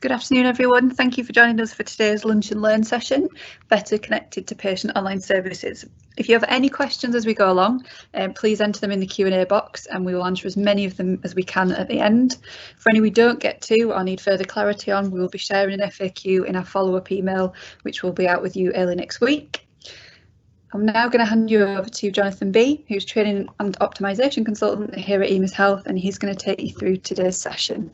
Good afternoon, everyone. Thank you for joining us for today's Lunch and Learn session, Better Connected to Patient Online Services. If you have any questions as we go along, please enter them in the Q&A box and we will answer as many of them as we can at the end. For any we don't get to or need further clarity on, we will be sharing an FAQ in our follow-up email, which will be out with you early next week. I'm now going to hand you over to Jonathan B, who's Training and Optimisation Consultant here at EMIS Health, and he's going to take you through today's session.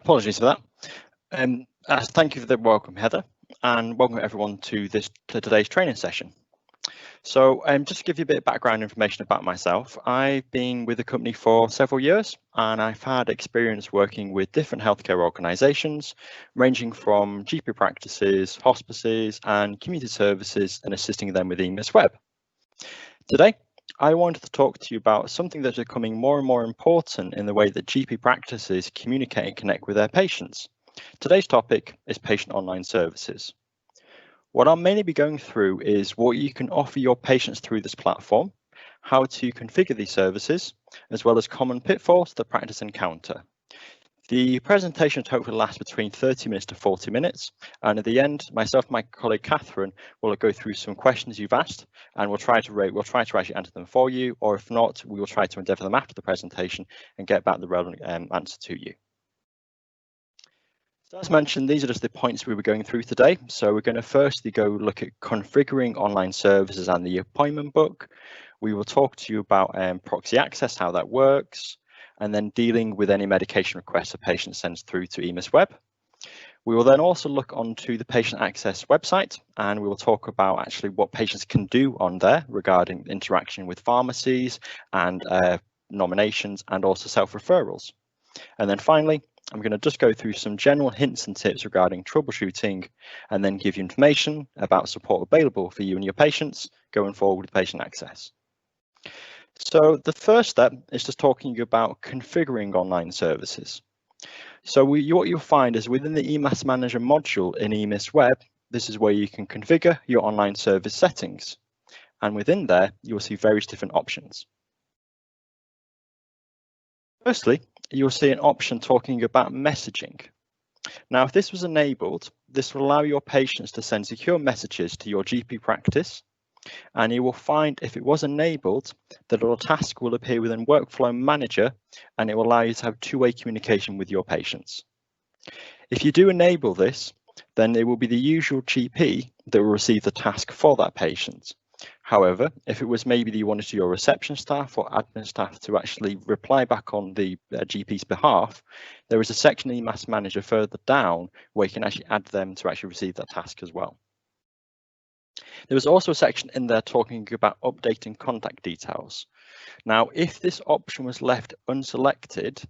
Apologies for that. Thank you for the welcome, Heather, and welcome everyone to today's training session. So just to give you a bit of background information about myself, I've been with the company for several years and I've had experience working with different healthcare organisations, ranging from GP practices, hospices and community services, and assisting them with EMIS Web. Today, I wanted to talk to you about something that's becoming more and more important in the way that GP practices communicate and connect with their patients. Today's topic is patient online services. What I'll mainly be going through is what you can offer your patients through this platform, how to configure these services, as well as common pitfalls that practice encounter. The presentation hopefully lasts between 30 minutes to 40 minutes, and at the end, myself and my colleague Catherine will go through some questions you've asked, and we'll try to actually answer them for you, or if not, we will try to endeavour them after the presentation and get back the relevant answer to you. So as mentioned, these are just the points we were going through today. So we're going to firstly go look at configuring online services and the appointment book. We will talk to you about proxy access, how that works, and then dealing with any medication requests a patient sends through to EMIS Web. We will then also look onto the patient access website, and we will talk about actually what patients can do on there regarding interaction with pharmacies and nominations and also self-referrals. And then finally, I'm going to just go through some general hints and tips regarding troubleshooting and then give you information about support available for you and your patients going forward with patient access. So the first step is just talking about configuring online services. So what you'll find is within the EMAS Manager module in EMIS Web, this is where you can configure your online service settings. And within there, you'll see various different options. Firstly, you'll see an option talking about messaging. Now, if this was enabled, this will allow your patients to send secure messages to your GP practice, and you will find if it was enabled that a little task will appear within Workflow Manager, and it will allow you to have two-way communication with your patients. If you do enable this, then it will be the usual GP that will receive the task for that patient. However, if it was maybe that you wanted your reception staff or admin staff to actually reply back on the GP's behalf, there is a section in EMAS Manager further down where you can actually add them to actually receive that task as well. There is also a section in there talking about updating contact details. Now, if this option was left unselected,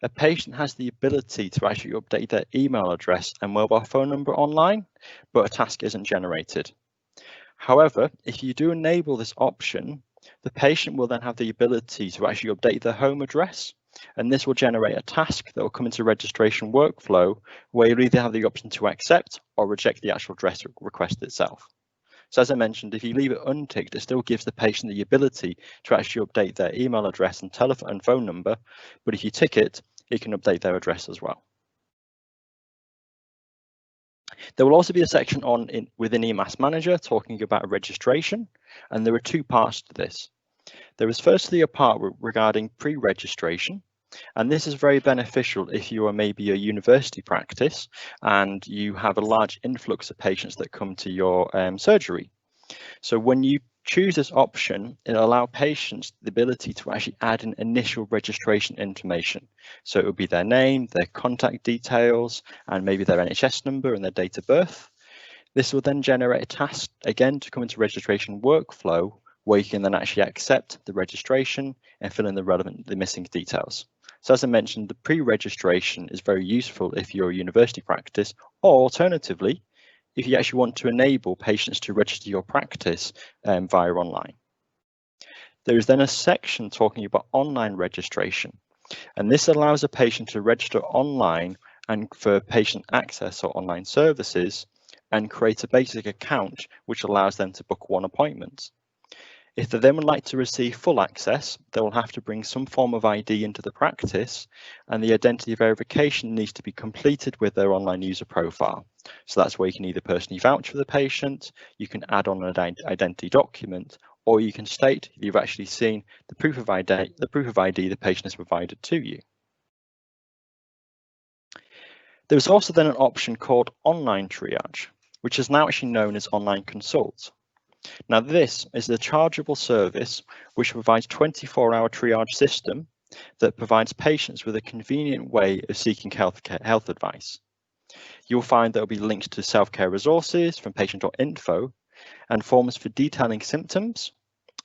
a patient has the ability to actually update their email address and mobile phone number online, but a task isn't generated. However, if you do enable this option, the patient will then have the ability to actually update their home address, and this will generate a task that will come into registration workflow where you'll either have the option to accept or reject the actual address request itself. So as I mentioned, if you leave it unticked, it still gives the patient the ability to actually update their email address and telephone and phone number, but if you tick it, it can update their address as well. There will also be a section within EMAS Manager talking about registration, and there are two parts to this. There is firstly a part regarding pre-registration, and this is very beneficial if you are maybe a university practice and you have a large influx of patients that come to your surgery. So when you choose this option, it'll allow patients the ability to actually add an initial registration information. So it will be their name, their contact details, and maybe their NHS number and their date of birth. This will then generate a task again to come into registration workflow where you can then actually accept the registration and fill in the missing details. So as I mentioned, the pre-registration is very useful if you're a university practice, or alternatively, if you actually want to enable patients to register your practice via online. There is then a section talking about online registration. And this allows a patient to register online and for patient access or online services and create a basic account which allows them to book one appointment. If they then would like to receive full access, they will have to bring some form of ID into the practice, and the identity verification needs to be completed with their online user profile. So that's where you can either personally vouch for the patient, you can add on an identity document, or you can state you've actually seen the proof of ID the patient has provided to you. There's also then an option called online triage, which is now actually known as online consult. Now this is a chargeable service which provides 24-hour triage system that provides patients with a convenient way of seeking health advice. You'll find there will be links to self-care resources from patient.info and forms for detailing symptoms,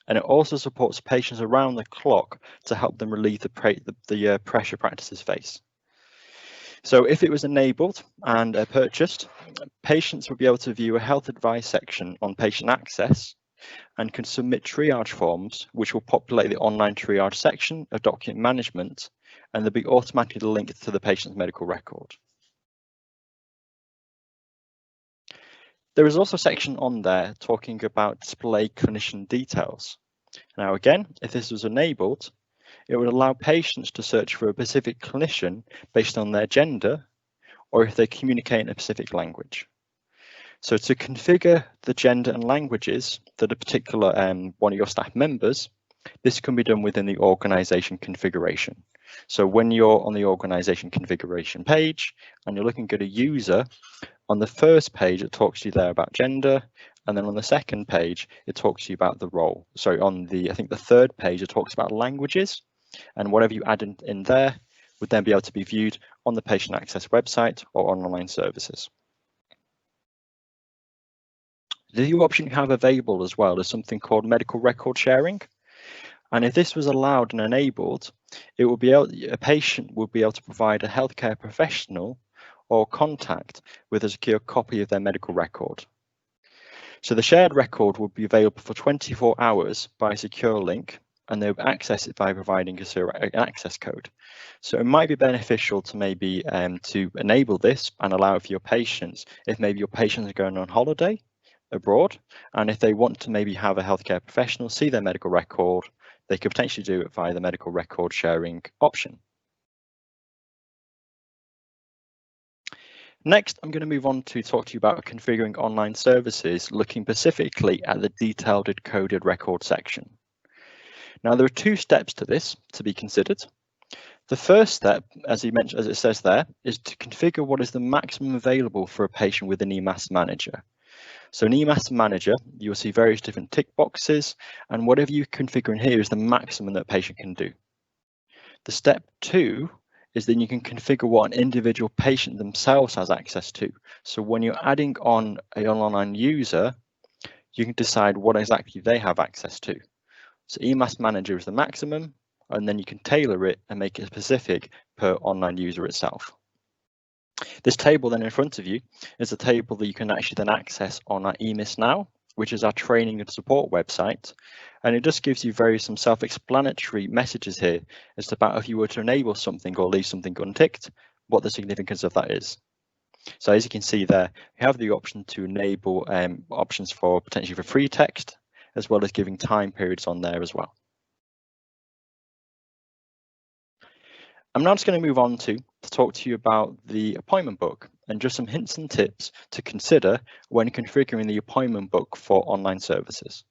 and it also supports patients around the clock to help them relieve the pressure practices face. So if it was enabled and purchased, patients would be able to view a health advice section on patient access and can submit triage forms, which will populate the online triage section of document management, and they'll be automatically linked to the patient's medical record. There is also a section on there talking about display clinician details. Now again, if this was enabled, it would allow patients to search for a specific clinician based on their gender or if they communicate in a specific language. So to configure the gender and languages that a particular one of your staff members, this can be done within the organization configuration. So when you're on the organization configuration page and you're looking at a user, on the first page it talks to you there about gender, and then on the second page it talks to you about the role. So on the, I think the third page, it talks about languages, and whatever you add in there would then be able to be viewed on the patient access website or on online services. The new option you have available as well is something called medical record sharing. And if this was allowed and enabled, it will be a patient would be able to provide a healthcare professional or contact with a secure copy of their medical record. So the shared record will be available for 24 hours by a secure link, and they'll access it by providing an access code. So it might be beneficial to maybe to enable this and allow it for your patients if maybe your patients are going on holiday abroad, and if they want to maybe have a healthcare professional see their medical record, they could potentially do it via the medical record sharing option. Next, I'm going to move on to talk to you about configuring online services, looking specifically at the detailed coded record section. Now, there are two steps to this to be considered. The first step, as it says there, is to configure what is the maximum available for a patient with an EMAS manager. So an EMAS manager, you'll see various different tick boxes, and whatever you configure in here is the maximum that a patient can do. The step two is then you can configure what an individual patient themselves has access to. So when you're adding on an online user, you can decide what exactly they have access to. So EMAS manager is the maximum, and then you can tailor it and make it specific per online user itself. This table then in front of you is a table that you can actually then access on our EMIS Now, which is our training and support website. And it just gives you some self-explanatory messages here as to about if you were to enable something or leave something unticked, what the significance of that is. So as you can see there, you have the option to enable options for potentially for free text, as well as giving time periods on there as well. I'm now just going to move on to talk to you about the appointment book and just some hints and tips to consider when configuring the appointment book for online services.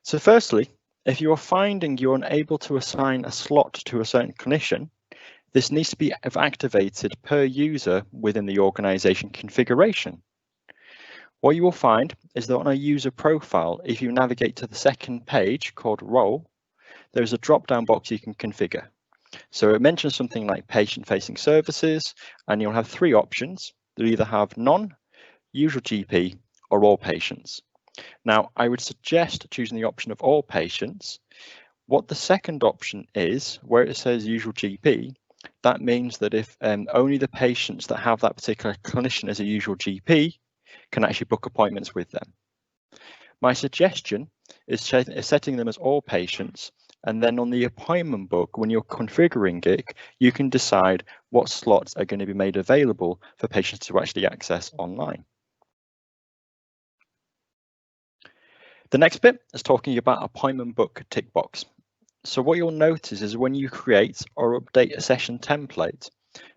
So firstly, if you are finding you're unable to assign a slot to a certain clinician, this needs to be activated per user within the organization configuration. What you will find is that on a user profile, if you navigate to the second page called Role, there's a drop-down box you can configure. So it mentions something like patient-facing services, and you'll have three options. You'll either have none, usual GP, or all patients. Now, I would suggest choosing the option of all patients. What the second option is, where it says usual GP, that means that if only the patients that have that particular clinician as a usual GP can actually book appointments with them. My suggestion is setting them as all patients, And then on the appointment book, when you're configuring it, you can decide what slots are going to be made available for patients to actually access online. The next bit is talking about appointment book tick box. So what you'll notice is when you create or update a session template,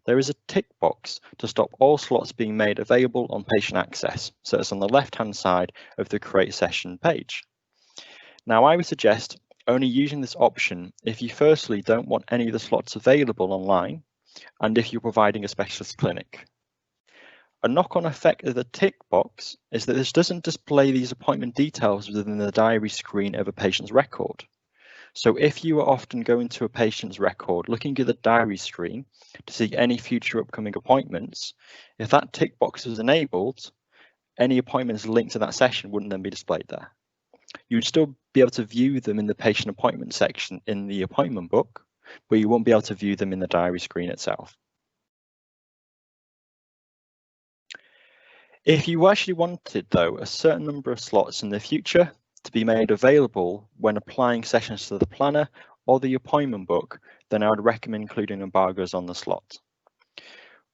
there is a tick box to stop all slots being made available on patient access. So it's on the left-hand side of the create session page. Now I would suggest only using this option if you firstly don't want any of the slots available online and if you're providing a specialist clinic. A knock-on effect of the tick box is that this doesn't display these appointment details within the diary screen of a patient's record. So if you are often going to a patient's record, looking at the diary screen to see any future upcoming appointments, if that tick box is enabled, any appointments linked to that session wouldn't then be displayed there. You would still be able to view them in the patient appointment section in the appointment book, but you won't be able to view them in the diary screen itself. If you actually wanted, though, a certain number of slots in the future to be made available when applying sessions to the planner or the appointment book, then I would recommend including embargoes on the slot.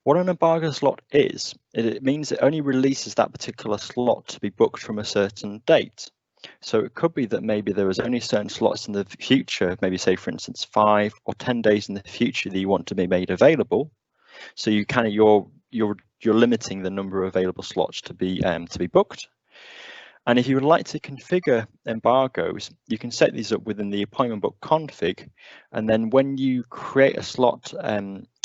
What an embargo slot is, it means it only releases that particular slot to be booked from a certain date. So it could be that maybe there was only certain slots in the future, maybe say for instance 5 or 10 days in the future that you want to be made available. So you kind of you're limiting the number of available slots to be booked. And if you would like to configure embargoes, you can set these up within the appointment book config. And then when you create a slot,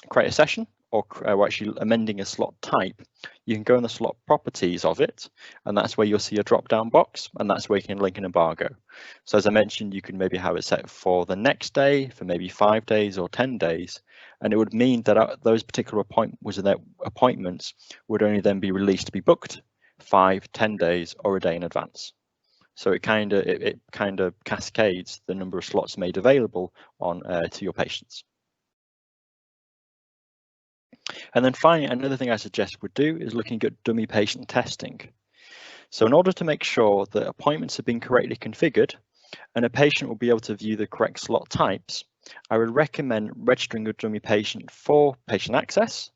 create a session, or actually amending a slot type, you can go in the slot properties of it, and that's where you'll see a drop-down box, and that's where you can link an embargo. So as I mentioned, you can maybe have it set for the next day, for maybe 5 days or 10 days, and it would mean that those particular appointments would only then be released to be booked 5, 10 days or a day in advance. So it kind of cascades the number of slots made available on to your patients. And then finally, another thing I suggest would do is looking at dummy patient testing. So in order to make sure that appointments have been correctly configured and a patient will be able to view the correct slot types, I would recommend registering a dummy patient for patient access.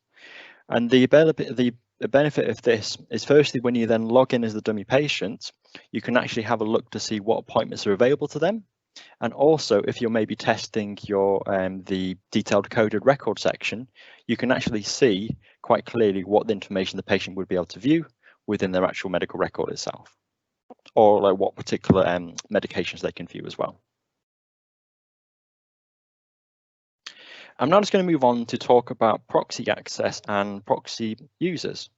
And the benefit of this is firstly, when you then log in as the dummy patient, you can actually have a look to see what appointments are available to them. And also, if you're maybe testing your the detailed coded record section, you can actually see quite clearly what the information the patient would be able to view within their actual medical record itself, or like what particular medications they can view as well. I'm now just going to move on to talk about proxy access and proxy users.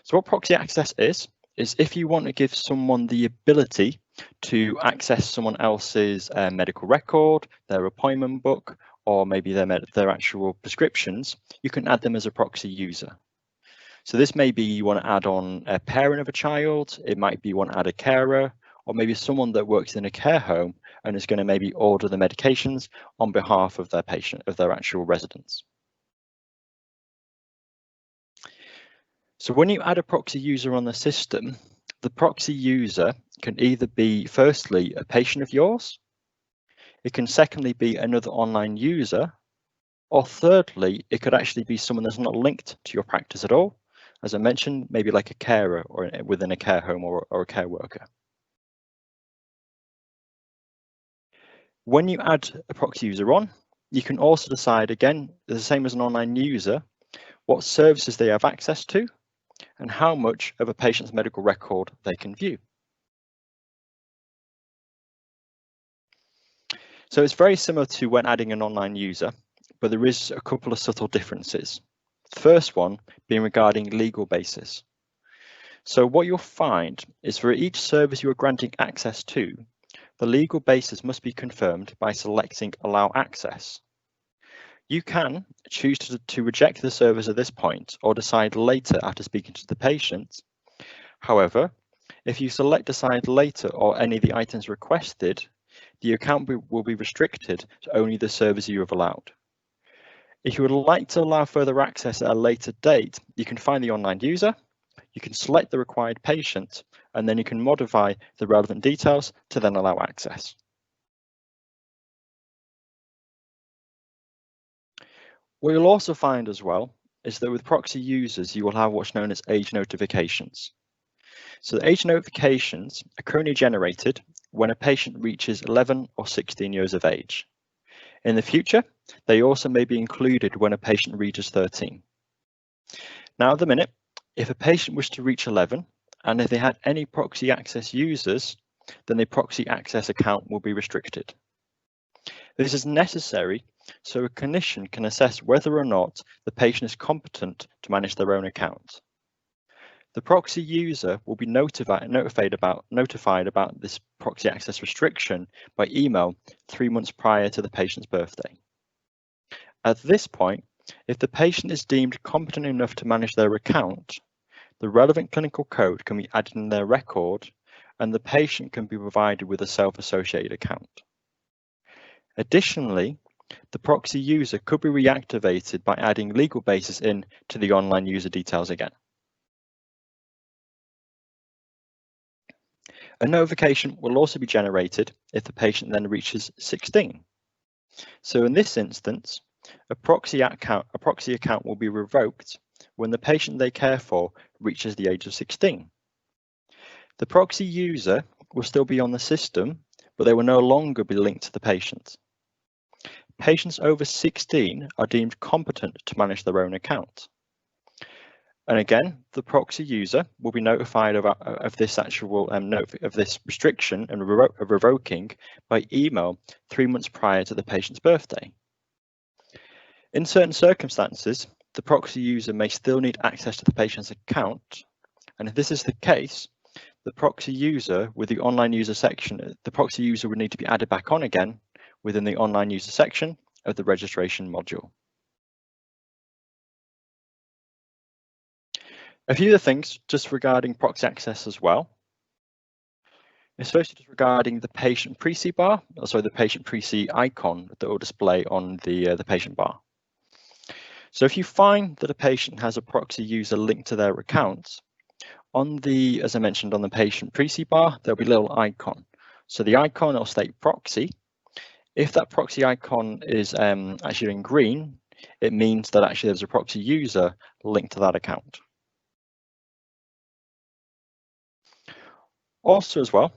So what proxy access is if you want to give someone the ability to access someone else's medical record, their appointment book, or maybe their actual prescriptions, you can add them as a proxy user. So this may be you want to add on a parent of a child, it might be you want to add a carer, or maybe someone that works in a care home and is going to maybe order the medications on behalf of their patient, of their actual residents. So when you add a proxy user on the system, the proxy user can either be firstly a patient of yours, it can secondly be another online user, or thirdly, it could actually be someone that's not linked to your practice at all. As I mentioned, maybe like a carer or within a care home or a care worker. When you add a proxy user on, you can also decide, again, the same as an online user, what services they have access to and how much of a patient's medical record they can view. So it's very similar to when adding an online user, but there is a couple of subtle differences. The first one being regarding legal basis. So what you'll find is for each service you are granting access to, the legal basis must be confirmed by selecting Allow Access. You can choose to reject the service at this point or decide later after speaking to the patient. However, if you select Decide Later or any of the items requested, the account will be restricted to only the service you have allowed. If you would like to allow further access at a later date, you can find the online user, you can select the required patient, and then you can modify the relevant details to then allow access. What you'll also find as well is that with proxy users, you will have what's known as age notifications. So the age notifications are currently generated when a patient reaches 11 or 16 years of age. In the future, they also may be included when a patient reaches 13. Now at the minute, if a patient was to reach 11 and if they had any proxy access users, then the proxy access account will be restricted. This is necessary so a clinician can assess whether or not the patient is competent to manage their own account. The proxy user will be notified about this proxy access restriction by email 3 months prior to the patient's birthday. At this point, if the patient is deemed competent enough to manage their account, the relevant clinical code can be added in their record and the patient can be provided with a self-associated account. Additionally, the proxy user could be reactivated by adding legal basis in to the online user details again. A notification will also be generated if the patient then reaches 16. So in this instance, a proxy account will be revoked when the patient they care for reaches the age of 16. The proxy user will still be on the system, but they will no longer be linked to the patient. Patients over 16 are deemed competent to manage their own account. And again, the proxy user will be notified of this actual of this restriction and revoking by email 3 months prior to the patient's birthday. In certain circumstances, the proxy user may still need access to the patient's account. And if this is the case, the proxy user with the online user section, the proxy user would need to be added back on again within the online user section of the registration module. A few of the things just regarding proxy access as well. It's firstly just regarding the patient pre-see bar, also the patient pre-see icon that will display on the patient bar. So if you find that a patient has a proxy user linked to their account, on the, as I mentioned, on the patient pre-see bar, there'll be a little icon. So the icon will state proxy. If that proxy icon is actually in green, it means that actually there's a proxy user linked to that account. Also as well,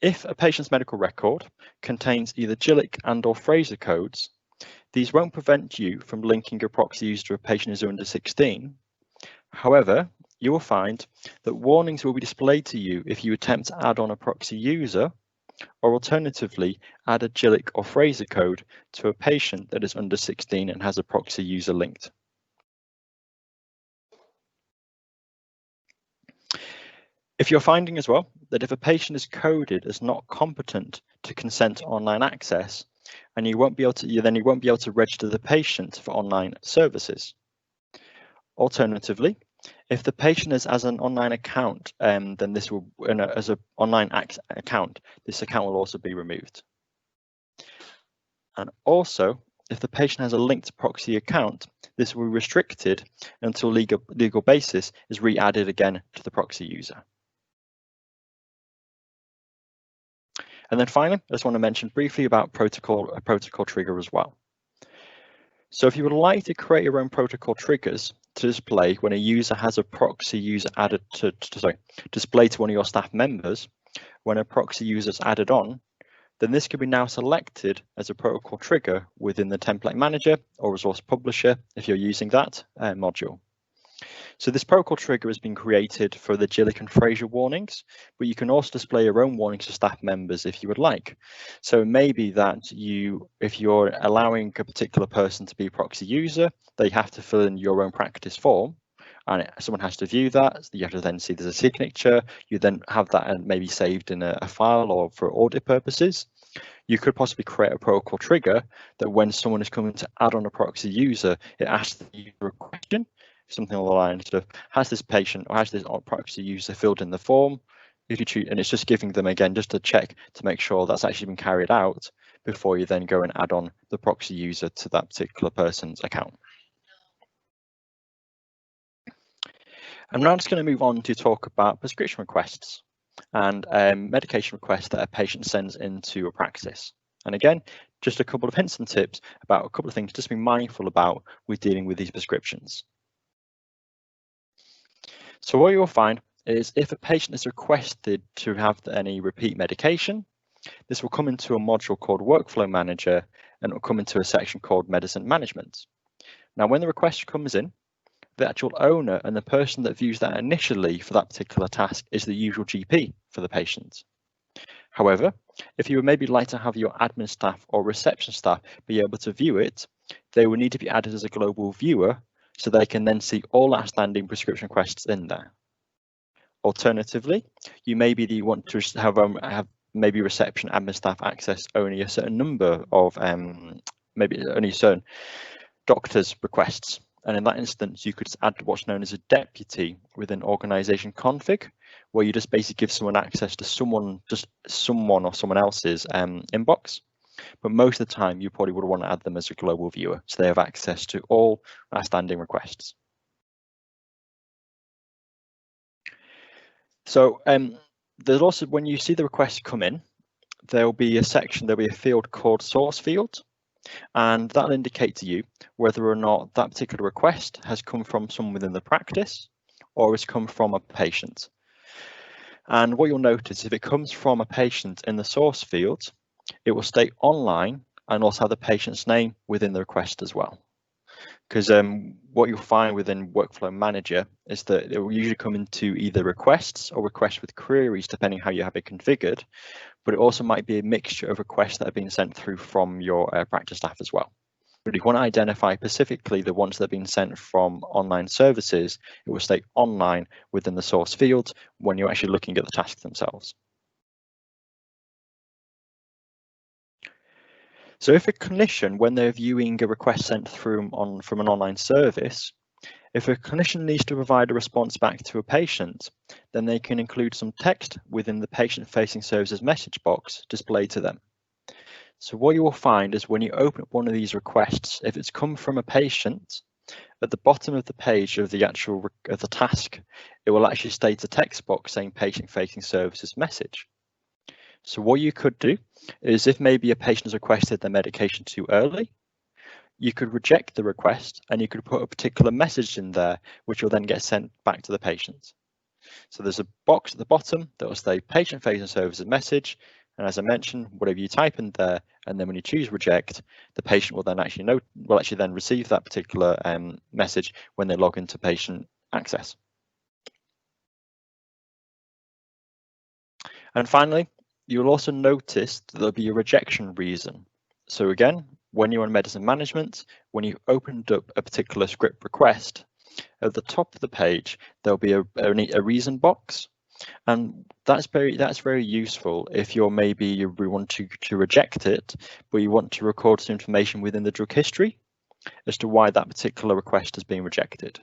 if a patient's medical record contains either Gillick and/or Fraser codes, these won't prevent you from linking a proxy user to a patient who's under 16. However, you will find that warnings will be displayed to you if you attempt to add on a proxy user, or alternatively, add a Gillick or Fraser code to a patient that is under 16 and has a proxy user linked. If you're finding as well that if a patient is coded as not competent to consent to online access, and you won't be able to register the patient for online services. Alternatively, if the patient is as an online account, then this will, as an online account, this account will also be removed. And also, if the patient has a linked proxy account, this will be restricted until legal basis is re-added again to the proxy user. And then finally, I just want to mention briefly about a protocol trigger as well. So if you would like to create your own protocol triggers to display when a user has a proxy user added to display to one of your staff members, when a proxy user is added on, then this can be now selected as a protocol trigger within the template manager or resource publisher if you're using that module. So this protocol trigger has been created for the Gillick and Fraser warnings, but you can also display your own warnings to staff members if you would like. So maybe that if you're allowing a particular person to be a proxy user, they have to fill in your own practice form, and someone has to view that. So you have to then see there's a signature. You then have that and maybe saved in a file or for audit purposes. You could possibly create a protocol trigger that when someone is coming to add on a proxy user, it asks the user a question. Something along the lines of, has this patient or has this proxy user filled in the form? If you choose, and it's just giving them again just a check to make sure that's actually been carried out before you then go and add on the proxy user to that particular person's account. I'm now just going to move on to talk about prescription requests and medication requests that a patient sends into a practice. And again, just a couple of hints and tips about a couple of things just to be mindful about with dealing with these prescriptions. So what you'll find is if a patient is requested to have any repeat medication, this will come into a module called Workflow Manager, and it will come into a section called Medicine Management. Now, when the request comes in, the actual owner and the person that views that initially for that particular task is the usual GP for the patient. However, if you would maybe like to have your admin staff or reception staff be able to view it, they will need to be added as a global viewer so they can then see all outstanding prescription requests in there. Alternatively, you maybe want to have maybe reception admin staff access only a certain number of maybe only certain doctors' requests. And in that instance, you could add what's known as a deputy within organization config, where you just basically give someone access to someone or someone else's inbox. But most of the time, you probably would want to add them as a global viewer, so they have access to all outstanding requests. So there's also, when you see the request come in, there'll be a field called source field. And that'll indicate to you whether or not that particular request has come from someone within the practice or has come from a patient. And what you'll notice, if it comes from a patient in the source field, it will state online and also have the patient's name within the request as well. Because what you'll find within Workflow Manager is that it will usually come into either requests or requests with queries, depending how you have it configured. But it also might be a mixture of requests that have been sent through from your practice staff as well. But if you want to identify specifically the ones that have been sent from online services, it will state online within the source field when you're actually looking at the tasks themselves. So if a clinician, when they're viewing a request sent through from an online service, if a clinician needs to provide a response back to a patient, then they can include some text within the patient-facing services message box displayed to them. So what you will find is when you open up one of these requests, if it's come from a patient, at the bottom of the page of the task, it will actually state a text box saying patient-facing services message. So what you could do is if maybe a patient has requested their medication too early, you could reject the request and you could put a particular message in there, which will then get sent back to the patient. So there's a box at the bottom that will say patient-facing services message. And as I mentioned, whatever you type in there, and then when you choose reject, the patient will then actually receive that particular message when they log into patient access. And finally, you'll also notice that there'll be a rejection reason. So again, when you're on medicine management, when you've opened up a particular script request, at the top of the page, there'll be a reason box. And that's very useful if you want to reject it, but you want to record some information within the drug history as to why that particular request has been rejected.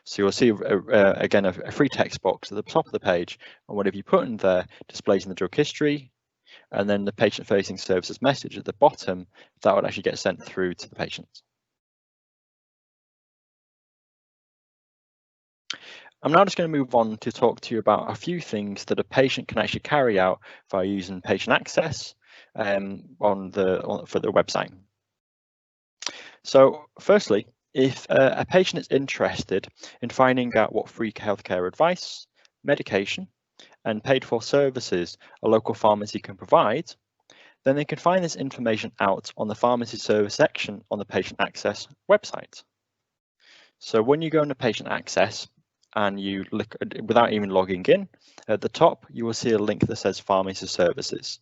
So you'll see again a free text box at the top of the page, and whatever you put in there displays in the drug history, and then the patient-facing services message at the bottom that would actually get sent through to the patient. I'm now just going to move on to talk to you about a few things that a patient can actually carry out via using patient access for the website. So firstly, if a patient is interested in finding out what free healthcare advice, medication, and paid for services a local pharmacy can provide, then they can find this information out on the pharmacy service section on the patient access website. So when you go into patient access and you look without even logging in, at the top you will see a link that says pharmacy services.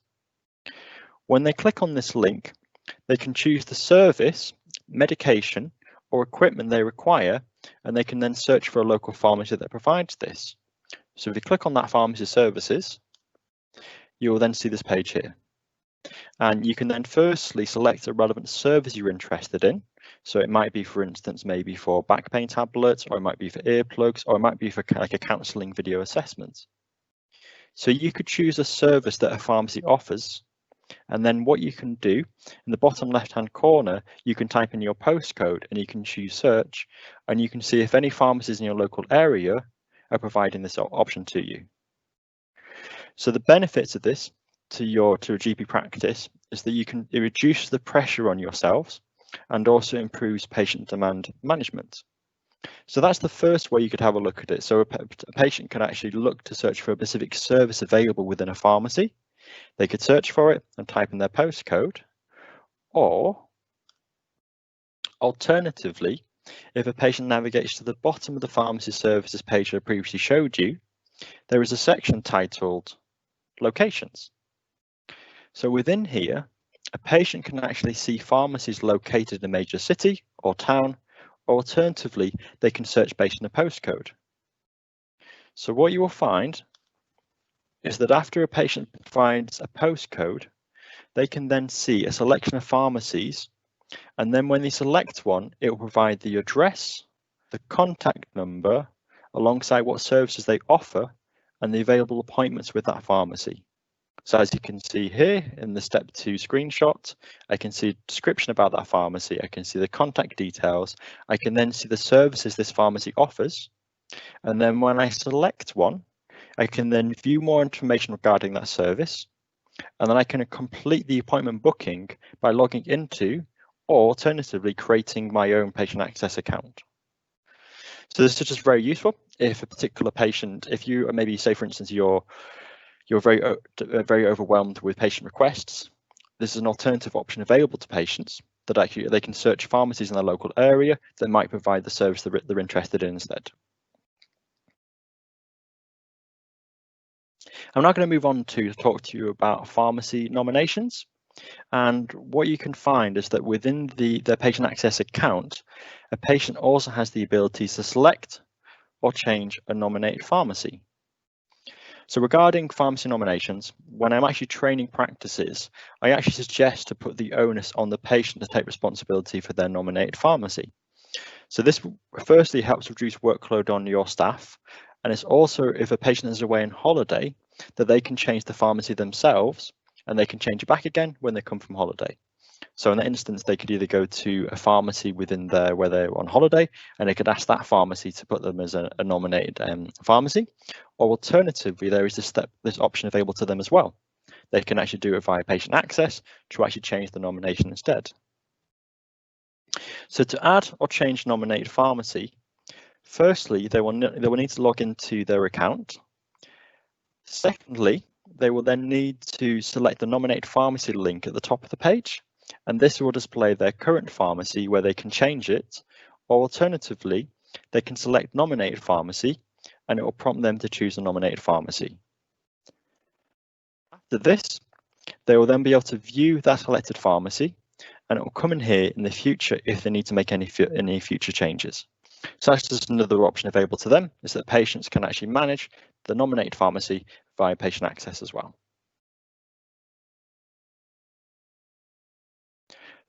When they click on this link, they can choose the service, medication, or equipment they require, and they can then search for a local pharmacy that provides this. So if you click on that pharmacy services, you will then see this page here. And you can then firstly select a relevant service you're interested in. So it might be, for instance, maybe for back pain tablets, or it might be for earplugs, or it might be for like a counselling video assessment. So you could choose a service that a pharmacy offers. And then what you can do in the bottom left-hand corner, you can type in your postcode and you can choose search, and you can see if any pharmacies in your local area are providing this option to you. So the benefits of this to a GP practice is that it reduces the pressure on yourselves and also improves patient demand management. So that's the first way you could have a look at it. So a patient can actually look to search for a specific service available within a pharmacy. They could search for it and type in their postcode, or alternatively, if a patient navigates to the bottom of the pharmacy services page I previously showed you, there is a section titled Locations. So within here, a patient can actually see pharmacies located in a major city or town, or alternatively, they can search based on a postcode. So what you will find is that after a patient finds a postcode, they can then see a selection of pharmacies, and then when they select one, it will provide the address, the contact number, alongside what services they offer, and the available appointments with that pharmacy. So as you can see here in the step 2 screenshot, I can see a description about that pharmacy, I can see the contact details, I can then see the services this pharmacy offers, and then when I select one, I can then view more information regarding that service, and then I can complete the appointment booking by logging into, or alternatively creating my own patient access account. So this is just very useful if a particular patient, if you maybe say for instance you're very overwhelmed with patient requests, this is an alternative option available to patients that actually they can search pharmacies in their local area that might provide the service that they're interested in instead. I'm now going to move on to talk to you about pharmacy nominations. And what you can find is that within their patient access account, a patient also has the ability to select or change a nominated pharmacy. So regarding pharmacy nominations, when I'm actually training practices, I actually suggest to put the onus on the patient to take responsibility for their nominated pharmacy. So this firstly helps reduce workload on your staff, and it's also, if a patient is away on holiday, that they can change the pharmacy themselves, and they can change it back again when they come from holiday. So in that instance, they could either go to a pharmacy within where they're on holiday, and they could ask that pharmacy to put them as a nominated pharmacy, or alternatively, there is this option available to them as well. They can actually do it via patient access to actually change the nomination instead. So to add or change nominated pharmacy, firstly, they will need to log into their account. Secondly, they will then need to select the nominated pharmacy link at the top of the page, and this will display their current pharmacy where they can change it, or alternatively, they can select nominated pharmacy and it will prompt them to choose a nominated pharmacy. After this, they will then be able to view that selected pharmacy, and it will come in here in the future if they need to make any future changes. So that's just another option available to them, is that patients can actually manage the nominated pharmacy via patient access as well.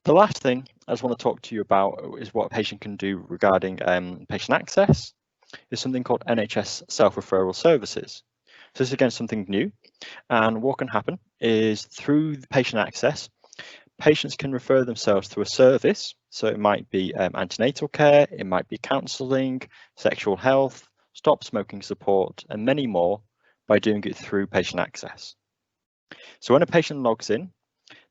The last thing I just want to talk to you about is what a patient can do regarding patient access. Is something called NHS self-referral services. So this is again something new, and what can happen is through the patient access, patients can refer themselves to a service. So it might be antenatal care, it might be counselling, sexual health, stop smoking support, and many more by doing it through patient access. So when a patient logs in,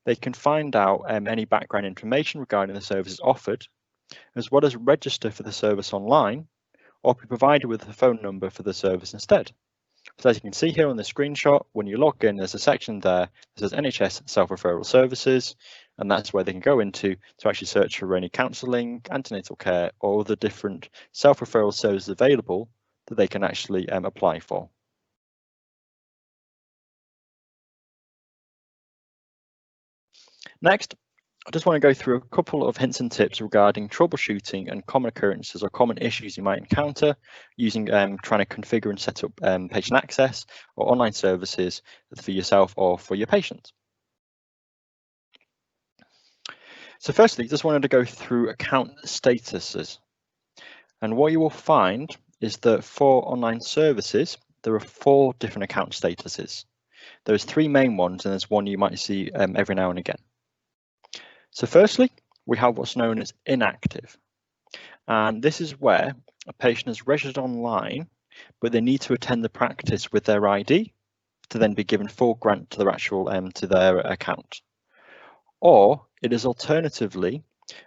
they can find out any background information regarding the services offered, as well as register for the service online, or be provided with a phone number for the service instead. So as you can see here on the screenshot, when you log in, there's a section there that says NHS self-referral services, and that's where they can go into to actually search for any counselling, antenatal care, or the different self-referral services available that they can actually apply for. Next, I just want to go through a couple of hints and tips regarding troubleshooting and common occurrences or common issues you might encounter using trying to configure and set up patient access or online services for yourself or for your patient. So firstly, just wanted to go through account statuses. And what you will find is that for online services, there are 4 different account statuses. There's 3 main ones, and there's one you might see every now and again. So firstly, we have what's known as inactive. And this is where a patient is registered online, but they need to attend the practice with their ID to then be given full grant to their actual to their account. or it is alternatively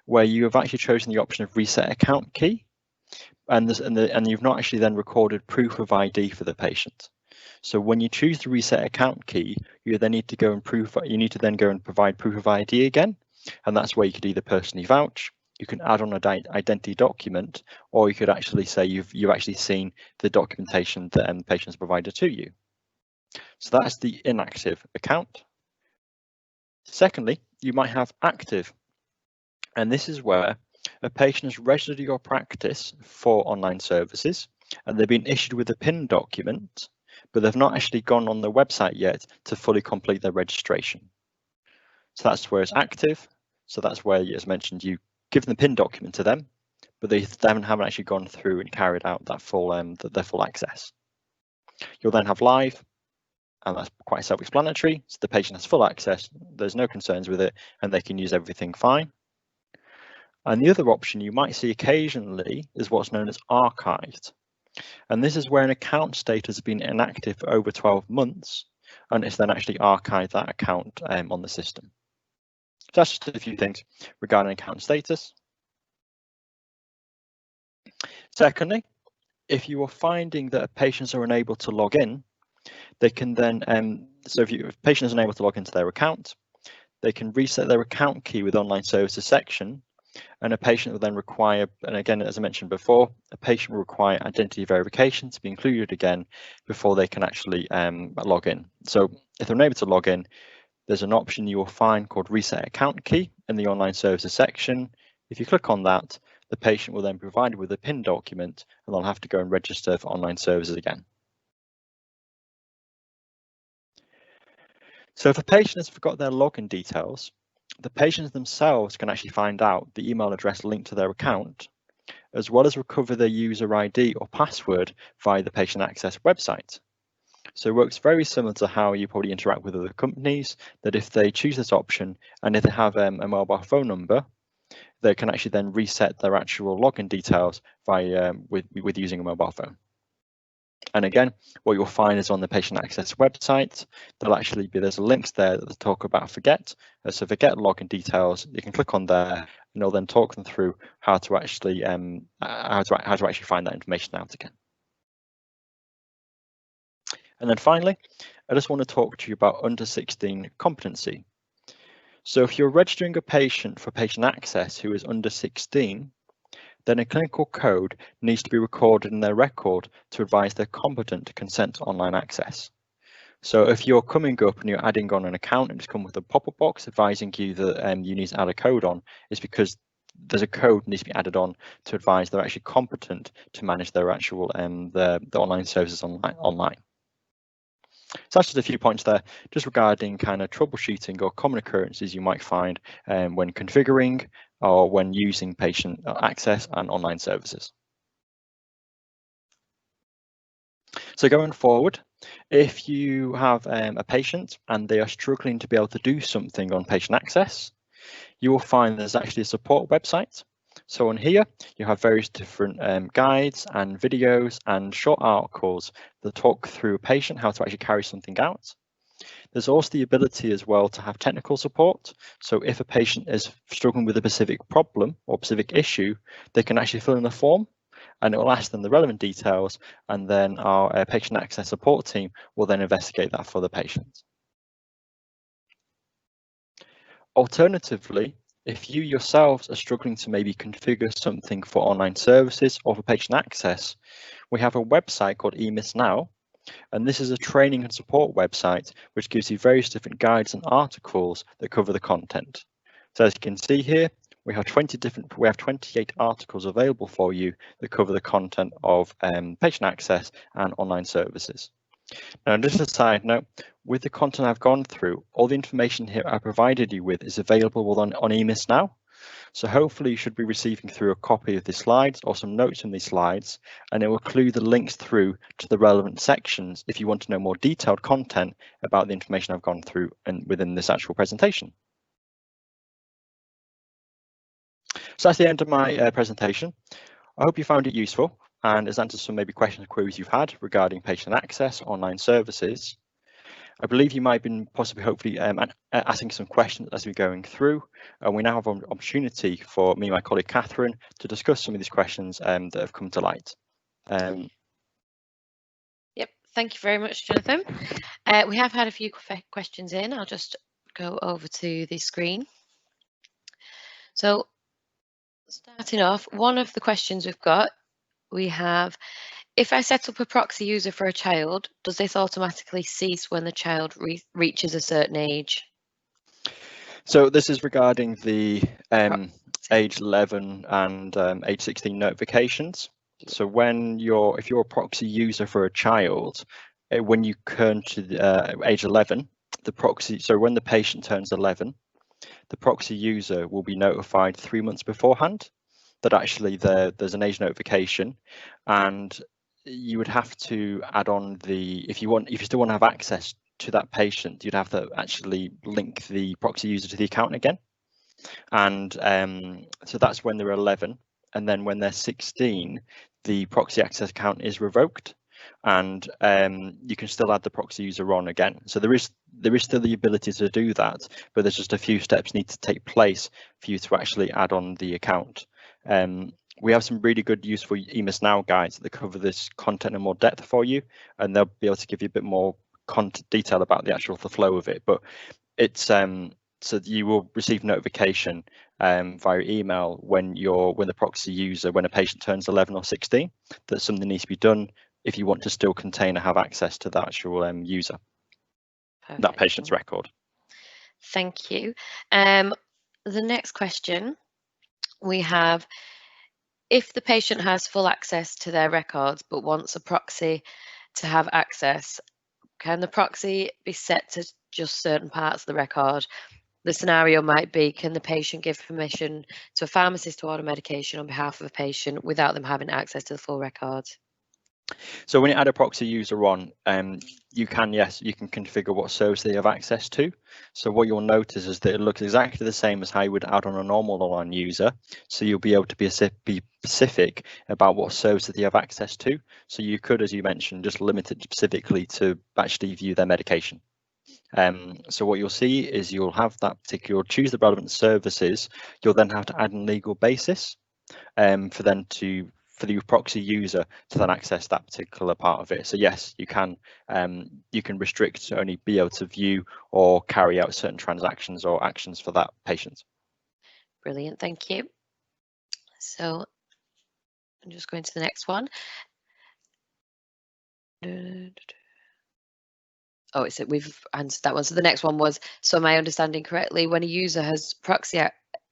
where you have actually chosen the option of reset account key, and you've not actually then recorded proof of ID for the patient. So when you choose the reset account key, you then need to go and provide proof of ID again, and that's where you could either personally vouch, you can add on an identity document, or you could actually say you've actually seen the documentation that the patient has provided to you. So that's the inactive account. Secondly, you might have active, and this is where a patient has registered your practice for online services and they've been issued with a PIN document, but they've not actually gone on the website yet to fully complete their registration. So that's where it's active. So that's where, as mentioned, you give them the PIN document to them, but they haven't actually gone through and carried out that their full access. You'll then have live, and that's quite self-explanatory. So the patient has full access, there's no concerns with it, and they can use everything fine. And the other option you might see occasionally is what's known as archived. And this is where an account status has been inactive for over 12 months, and it's then actually archived that account on the system. So that's just a few things regarding account status. Secondly, if you are finding that patients are unable to log in, they can then, so if a patient is unable to log into their account, they can reset their account key with online services section, and a patient will then require, and again, as I mentioned before, a patient will require identity verification to be included again before they can actually log in. So if they're unable to log in, there's an option you will find called reset account key in the online services section. If you click on that, the patient will then be provided with a PIN document and they'll have to go and register for online services again. So if a patient has forgot their login details, the patients themselves can actually find out the email address linked to their account, as well as recover their user ID or password via the patient access website. So it works very similar to how you probably interact with other companies, that if they choose this option and if they have a mobile phone number, they can actually then reset their actual login details via with using a mobile phone. And again, what you'll find is on the patient access website, there's links there that talk about forget. So forget login details, you can click on there and it'll then talk them through how to actually find that information out again. And then finally, I just want to talk to you about under 16 competency. So if you're registering a patient for patient access who is under 16, then a clinical code needs to be recorded in their record to advise they're competent to consent to online access. So if you're coming up and you're adding on an account and it's come with a pop-up box advising you that you need to add a code on, it's because there's a code that needs to be added on to advise they're actually competent to manage their actual the online services online. So that's just a few points there, just regarding kind of troubleshooting or common occurrences you might find when configuring or when using patient access and online services. So going forward, if you have a patient and they are struggling to be able to do something on patient access, you will find there's actually a support website. So on here, you have various different guides and videos and short articles that talk through a patient, how to actually carry something out. There's also the ability as well to have technical support. So if a patient is struggling with a specific problem or specific issue, they can actually fill in a form and it will ask them the relevant details, and then our patient access support team will then investigate that for the patient. Alternatively, if you yourselves are struggling to maybe configure something for online services or for patient access, we have a website called eMIS Now, and this is a training and support website which gives you various different guides and articles that cover the content. So as you can see here, we have 28 articles available for you that cover the content of patient access and online services. Now, just a side note, with the content I've gone through, all the information here I provided you with is available on eMIS Now. So hopefully you should be receiving through a copy of the slides or some notes from these slides, and it will include the links through to the relevant sections if you want to know more detailed content about the information I've gone through and within this actual presentation. So that's the end of my presentation. I hope you found it useful and has answered some maybe questions and queries you've had regarding patient access, online services. I believe you might have been possibly, hopefully, asking some questions as we're going through, and we now have an opportunity for me and my colleague Catherine to discuss some of these questions that have come to light. Yep, thank you very much, Jonathan. We have had a few questions in. I'll just go over to the screen. So starting off, one of the questions we have, if I set up a proxy user for a child, does this automatically cease when the child reaches a certain age? So this is regarding the age 11 and age 16 notifications. So when if you're a proxy user for a child, when you turn to age 11, the proxy, so when the patient turns 11, the proxy user will be notified 3 months beforehand that actually there's an age notification, and you would have to add on if you still want to have access to that patient, you'd have to actually link the proxy user to the account again. And so that's when they're 11, and then when they're 16, the proxy access account is revoked, and you can still add the proxy user on again. So there is still the ability to do that, but there's just a few steps need to take place for you to actually add on the account. We have some really good useful EMIS Now guides that cover this content in more depth for you, and they'll be able to give you a bit more detail about the flow of it. But it's so you will receive notification via email when the proxy user, when a patient turns 11 or 16, that something needs to be done if you want to still contain or have access to that actual user. Perfect. That patient's record. Thank you. The next question we have, if the patient has full access to their records but wants a proxy to have access, can the proxy be set to just certain parts of the record? The scenario might be, can the patient give permission to a pharmacist to order medication on behalf of a patient without them having access to the full records? So when you add a proxy user on, you can configure what service they have access to. So what you'll notice is that it looks exactly the same as how you would add on a normal online user. So you'll be able to be specific about what service that they have access to. So you could, as you mentioned, just limit it specifically to actually view their medication. So what you'll see is you'll have that particular, choose the relevant services. You'll then have to add a legal basis for the proxy user to then access that particular part of it. So yes, you can restrict to only be able to view or carry out certain transactions or actions for that patient. Brilliant, thank you. So I'm just going to the next one. Oh, it's it. We've answered that one. So the next one was, so am I understanding correctly, when a user has proxy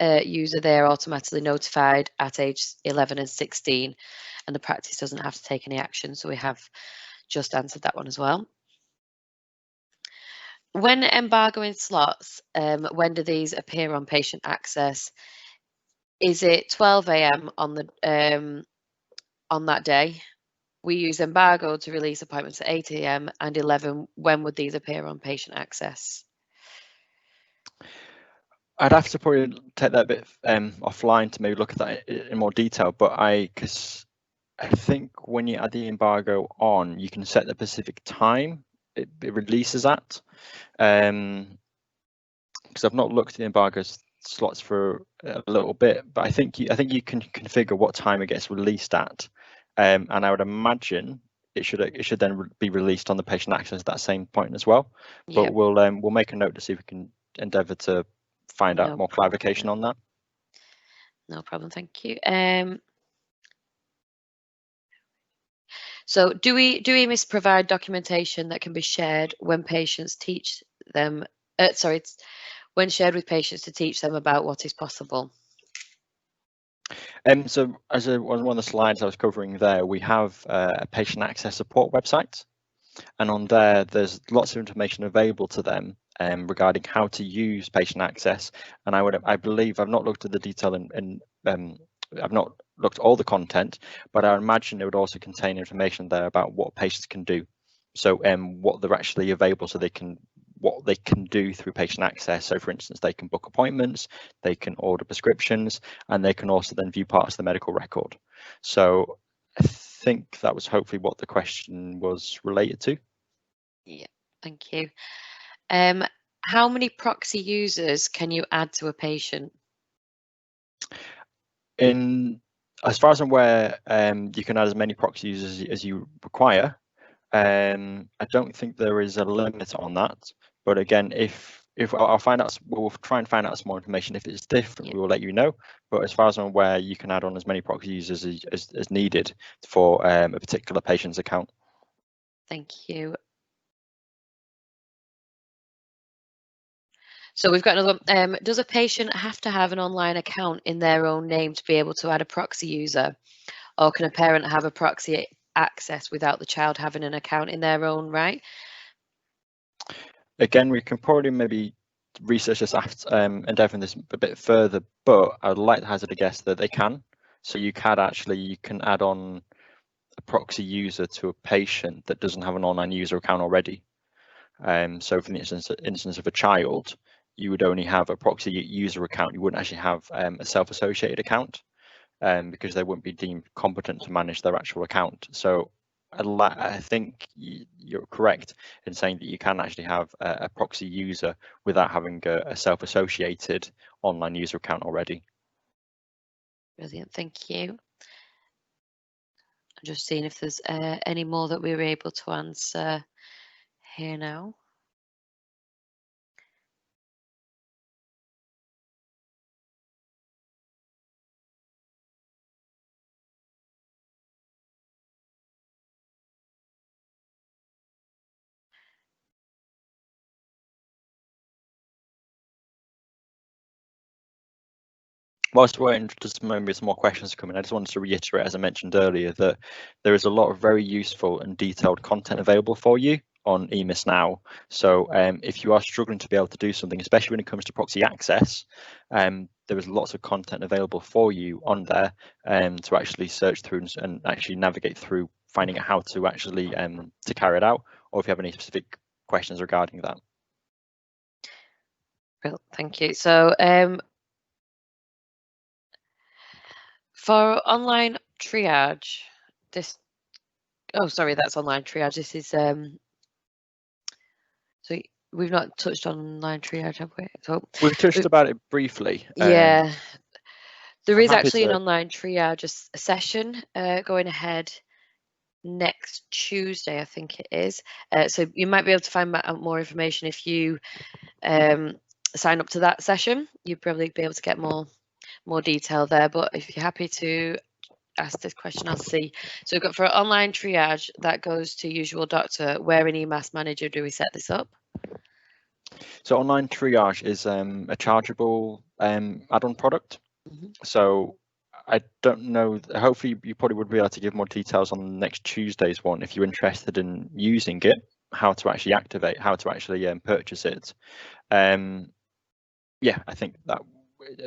user, they're automatically notified at age 11 and 16, and the practice doesn't have to take any action. So we have just answered that one as well. When embargoing slots, when do these appear on patient access? Is it 12 AM on that day? We use embargo to release appointments at 8 AM and 11. When would these appear on patient access? I'd have to probably take that a bit offline to maybe look at that in more detail, but because I think when you add the embargo on, you can set the specific time it releases at. Because I've not looked at the embargo slots for a little bit, but I think you can configure what time it gets released at. And I would imagine it should then be released on the patient access at that same point as well. But yep. We'll make a note to see if we can endeavour to find out more clarification on that. No problem, thank you. So do we provide documentation that can be shared when patients teach them? When shared with patients to teach them about what is possible. So as on one of the slides I was covering there, we have a patient access support website, and on there's lots of information available to them regarding how to use patient access. And I believe, I've not looked at the detail and I've not looked at all the content, but I imagine it would also contain information there about what patients can do. So what they're actually available, so what they can do through patient access. So for instance, they can book appointments, they can order prescriptions, and they can also then view parts of the medical record. So I think that was hopefully what the question was related to. Yeah, Thank you. How many proxy users can you add to a patient? As far as I'm aware, you can add as many proxy users as you require. I don't think there is a limit on that. But again, if I'll find out, we'll try and find out some more information. If it's different, we will let you know. But as far as I'm aware, you can add on as many proxy users as needed for a particular patient's account. Thank you. So we've got another one. Does a patient have to have an online account in their own name to be able to add a proxy user? Or can a parent have a proxy access without the child having an account in their own right? Again, we can probably maybe research this after and dive in this a bit further, but I would like to hazard a guess that they can. So you can add on a proxy user to a patient that doesn't have an online user account already. So for the instance of a child, you would only have a proxy user account. You wouldn't actually have a self-associated account because they wouldn't be deemed competent to manage their actual account. So I think you're correct in saying that you can actually have a proxy user without having a self-associated online user account already. Brilliant, thank you. I'm just seeing if there's any more that we were able to answer here now. Whilst we're waiting just maybe some more questions to come in, I just wanted to reiterate, as I mentioned earlier, that there is a lot of very useful and detailed content available for you on EMIS now. So if you are struggling to be able to do something, especially when it comes to proxy access, there is lots of content available for you on there to actually search through and actually navigate through finding out how to actually to carry it out, or if you have any specific questions regarding that. Well, thank you. So for online triage, that's online triage. This is so we've not touched on online triage, have we? So we've touched about it briefly. Yeah, there is actually an to... online triage session going ahead next Tuesday, I think it is. So you might be able to find out more information if you sign up to that session. You'd probably be able to get more detail there. But if you're happy to ask this question, I'll see. So we've got for online triage that goes to usual doctor. Where in EMAS Manager do we set this up? So online triage is a chargeable add-on product. Mm-hmm. So I don't know, hopefully you probably would be able to give more details on next Tuesday's one if you're interested in using it, how to actually activate, how to actually purchase it. Yeah, I think that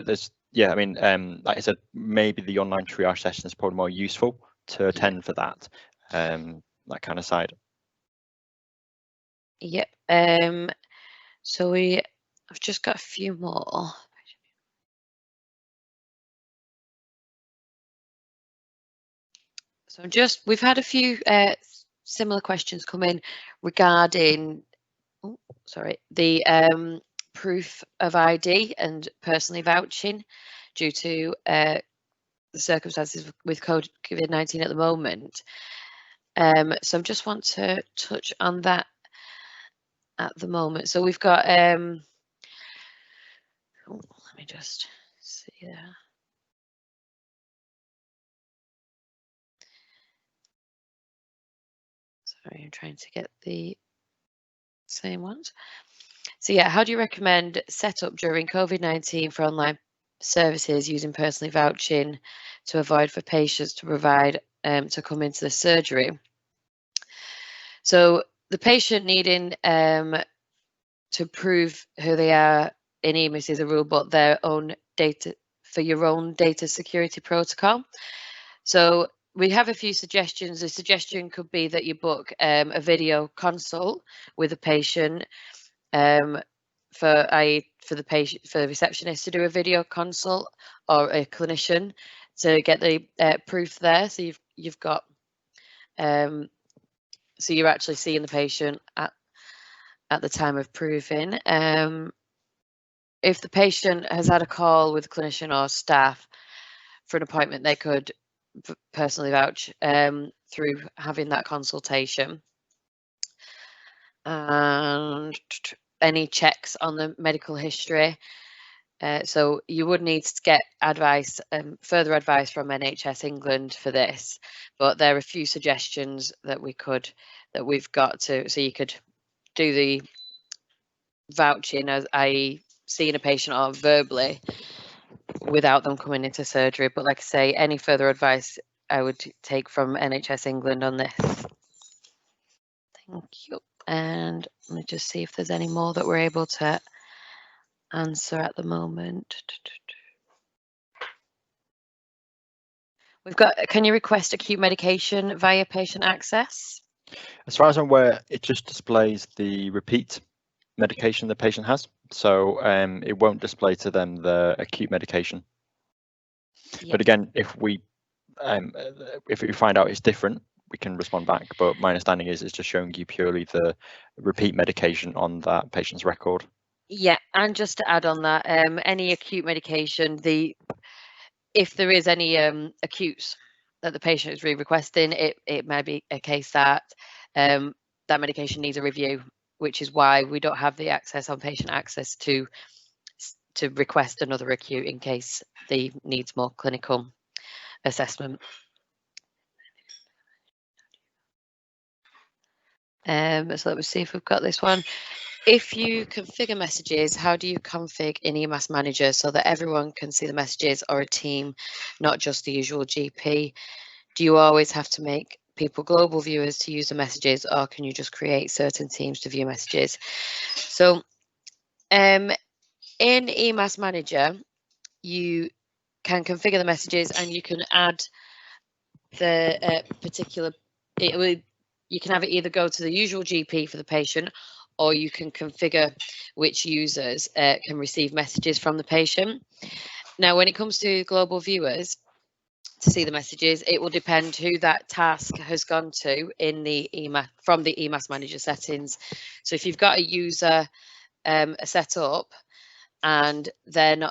there's, I mean, like I said, maybe the online triage session is probably more useful to attend for that, that kind of side. Yep. So I've just got a few more. So we've had a few similar questions come in regarding, the proof of ID and personally vouching due to the circumstances with COVID-19 at the moment. So I just want to touch on that at the moment. So we've got, let me just see there. Sorry, I'm trying to get the same ones. So yeah, how do you recommend setup during COVID-19 for online services using personally vouching to avoid for patients to provide to come into the surgery? So the patient needing to prove who they are in EMIS is a rule, but their own data for your own data security protocol. So we have a few suggestions. A suggestion could be that you book a video consult with a patient for the receptionist to do a video consult, or a clinician to get the proof there. So you've got so you're actually seeing the patient at the time of proving. If the patient has had a call with a clinician or staff for an appointment, they could personally vouch through having that consultation. And any checks on the medical history. So you would need to get advice, further advice from NHS England for this, but there are a few suggestions that we've got to, so you could do the vouching, as i.e. seeing a patient or verbally without them coming into surgery. But like I say, any further advice I would take from NHS England on this. Thank you. And let me just see if there's any more that we're able to answer at the moment. We've got, can you request acute medication via patient access? As far as I'm aware, it just displays the repeat medication the patient has. So it won't display to them the acute medication. Yep. But again, if we find out it's different, we can respond back. But my understanding is it's just showing you purely the repeat medication on that patient's record. Yeah, and just to add on that, any acute medication, if there is any acutes that the patient is re-requesting, it may be a case that that medication needs a review, which is why we don't have the access on patient access to request another acute in case they needs more clinical assessment. So let me see if we've got this one. If you configure messages, how do you config in EMAS Manager so that everyone can see the messages, or a team, not just the usual GP? Do you always have to make people global viewers to use the messages, or can you just create certain teams to view messages? So in EMAS Manager, you can configure the messages and you can add the particular, you can have it either go to the usual GP for the patient, or you can configure which users can receive messages from the patient. Now, when it comes to global viewers, to see the messages, it will depend who that task has gone to in the EMAS, from the EMAS Manager settings. So if you've got a user set up and then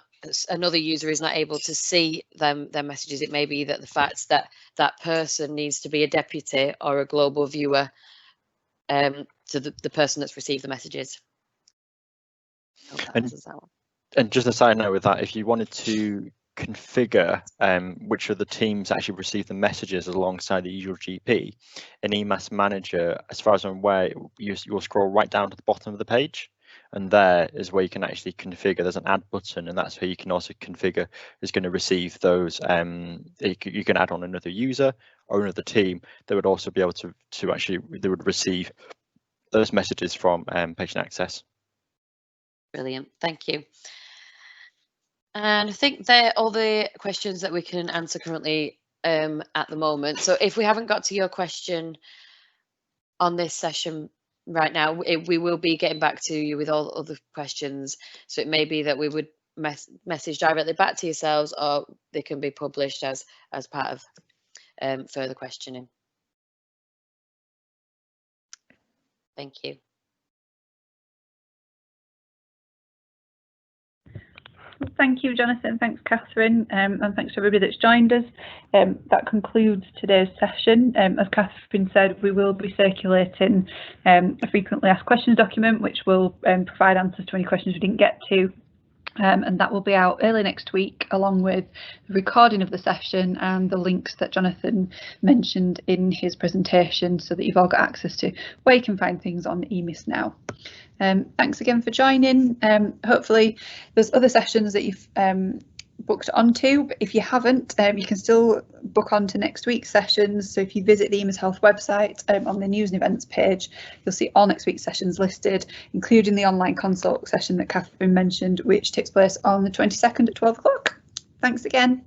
another user is not able to see their messages, it may be that the fact that that person needs to be a deputy or a global viewer to the person that's received the messages. And just a side note with that, if you wanted to configure which of the teams actually receive the messages alongside the usual GP, in EMAS Manager, as far as I'm aware, you'll scroll right down to the bottom of the page, and there is where you can actually configure. There's an add button, and that's where you can also configure who's going to receive those. You can add on another user or another team that would also be able to actually, they would receive those messages from patient access. Brilliant, thank you. And I think they're all the questions that we can answer currently at the moment. So if we haven't got to your question on this session right now, we will be getting back to you with all other questions. So it may be that we would message directly back to yourselves, or they can be published as part of further questioning. Thank you. Thank you, Jonathan. Thanks, Catherine, and thanks to everybody that's joined us. That concludes today's session. As Catherine said, we will be circulating a frequently asked questions document, which will provide answers to any questions we didn't get to. And that will be out early next week, along with the recording of the session and the links that Jonathan mentioned in his presentation, so that you've all got access to where you can find things on EMIS now. Thanks again for joining. Hopefully there's other sessions that you've booked onto, but if you haven't, you can still book onto next week's sessions. So if you visit the EMIS Health website on the news and events page, you'll see all next week's sessions listed, including the online consult session that Catherine mentioned, which takes place on the 22nd at 12 o'clock. Thanks again.